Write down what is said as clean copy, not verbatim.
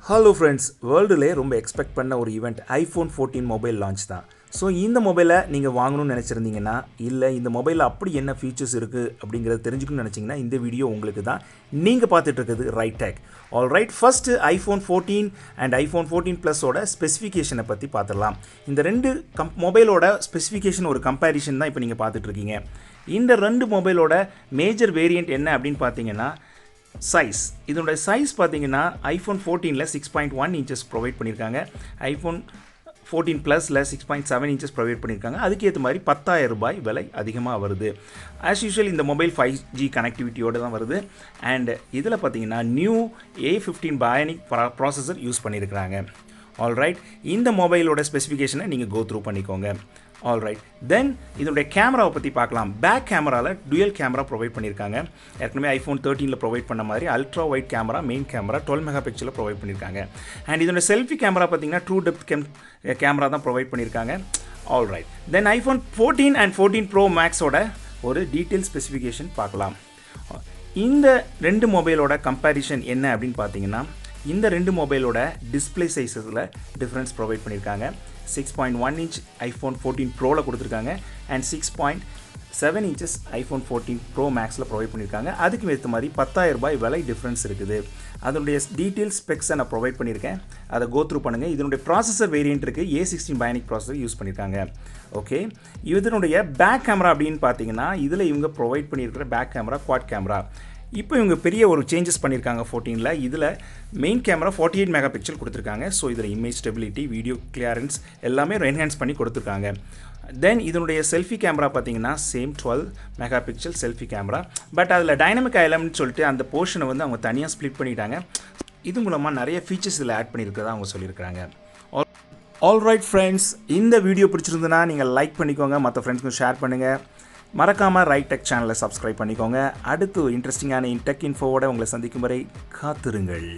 Hello friends, வேர்ல்டுலே ரொம்ப expect பண்ண ஒரு ஈவெண்ட் iPhone 14 மொபைல் லான்ச் தான். ஸோ இந்த மொபைலை நீங்கள் வாங்கணும்னு நினச்சிருந்தீங்கன்னா, இல்லை இந்த மொபைலில் அப்படி என்ன ஃபீச்சர்ஸ் இருக்குது அப்படிங்கிறத தெரிஞ்சுக்கணும்னு நினச்சிங்கன்னா இந்த வீடியோ உங்களுக்கு தான். நீங்கள் பார்த்துட்டு இருக்கிறது right take. Alright, first iPhone 14 and iPhone 14 ப்ளஸோட ஸ்பெசிஃபிகேஷனை பற்றி பார்த்துடலாம். இந்த ரெண்டு மொபைலோட ஸ்பெசிஃபிகேஷன் ஒரு கம்பேரிஷன் தான் இப்போ நீங்கள் பார்த்துட்ருக்கீங்க. இந்த ரெண்டு மொபைலோட மேஜர் வேரியண்ட் என்ன அப்படின்னு பார்த்தீங்கன்னா சைஸ். இதனுடைய சைஸ் பார்த்தீங்கன்னா iPhone 14ல் 6.1 இன்ச்சஸ் ப்ரொவைட் பண்ணியிருக்காங்க. iPhone 14 ப்ளஸில் 6.7 இன்ச்சஸ் ப்ரொவைட் பண்ணியிருக்காங்க. அதுக்கேற்ற மாதிரி ₹10,000 விலை அதிகமாக வருது. ஆஸ் யூஷுவல் இந்த மொபைல் 5G கனெக்டிவிட்டியோடு தான் வருது. அண்ட் இதில் பார்த்தீங்கன்னா new A15 Bionic processor use பண்ணியிருக்கிறாங்க. ஆல்ரைட், இந்த மொபைலோட ஸ்பெசிஃபிகேஷனை நீங்கள் கோ த்ரூ பண்ணிக்கோங்க. ஆல்ரைட், தென் இதனுடைய கேமராவை பற்றி பார்க்கலாம். பேக் கேமராவில் டுயல் கேமரா ப்ரொவைட் பண்ணியிருக்காங்க. ஏற்கனவே iPhone 13ல் ப்ரொவைட் பண்ண மாதிரி ultra wide camera, main camera 12 mega பிக்சலில் ப்ரொவைட் பண்ணியிருக்காங்க. அண்ட் இதனுடைய செல்ஃபி கேமரா பார்த்தீங்கன்னா ட்ரூ டெப்த் கேமரா தான் ப்ரொவைட் பண்ணியிருக்காங்க. Alright, then iPhone 14 and 14 Pro Maxோட ஒரு டீட்டெயில் ஸ்பெசிஃபிகேஷன் பார்க்கலாம். இந்த ரெண்டு மொபைலோட கம்பேரிஷன் என்ன அப்படின்னு பார்த்தீங்கன்னா, இந்த ரெண்டு மொபைலோட டிஸ்பிளே சைஸஸில் டிஃப்ரென்ஸ் ப்ரொவைட் பண்ணியிருக்காங்க. 6.1 இன்ச் iPhone 14 ப்ரோவில் கொடுத்துருக்காங்க. அண்ட் 6.7 இன்ச்சஸ் iPhone 14 Pro Maxில் ப்ரொவைட் பண்ணியிருக்காங்க. அதுக்கு ஏற்ற மாதிரி ₹10,000 விலை டிஃப்ரென்ஸ் இருக்குது. அதனுடைய டீட்டெயில் ஸ்பெக்ஸை நான் ப்ரொவைட் பண்ணியிருக்கேன், அதை கோ த்ரூ பண்ணுங்கள். இதனுடைய ப்ராசஸர் வேரியன்ட் இருக்குது, A16 பயானிக் ப்ராசஸர் யூஸ் பண்ணியிருக்காங்க. ஓகே, இதனுடைய பேக் கேமரா அப்படின்னு பார்த்தீங்கன்னா, இதில் இவங்க ப்ரொவைட் பண்ணியிருக்கிற பேக் கேமரா குவாட் கேமரா. இப்போ இவங்க பெரிய ஒரு சேஞ்சஸ் பண்ணியிருக்காங்க 14ல். இதில் மெயின் கேமரா 48 மெகா பிக்சல் கொடுத்துருக்காங்க. ஸோ இதில் இமேஜ் ஸ்டெபிலிட்டி, வீடியோ கிளியரன்ஸ் எல்லாமே என்ஹான்ஸ் பண்ணி கொடுத்துருக்காங்க. தென் இதனுடைய செல்ஃபி கேமரா பார்த்தீங்கன்னா same 12 mega pixel selfie camera. But அதில் டைனமிக் ஐலம்னு சொல்லிட்டு அந்த போர்ஷனை வந்து அவங்க தனியாக ஸ்ப்ளிட் பண்ணிட்டாங்க. இது மூலமாக நிறைய ஃபீச்சர்ஸ் இதில் ஆட் பண்ணியிருக்கிறதா அவங்க சொல்லியிருக்கிறாங்க. ஆல்ரைட் ஃப்ரெண்ட்ஸ், இந்த வீடியோ பிடிச்சிருந்துன்னா நீங்கள் லைக் பண்ணிக்கோங்க, மற்ற ஃப்ரெண்ட்ஸ்க்கும் ஷேர் பண்ணுங்கள். மறக்காமல் ரைட் டெக் சேனலை சப்ஸ்கிரைப் பண்ணிக்கோங்க. அடுத்து இன்ட்ரெஸ்டிங்கான டெக் இன்ஃபோவோட உங்களை சந்திக்கும் வரை காத்திருங்கள்.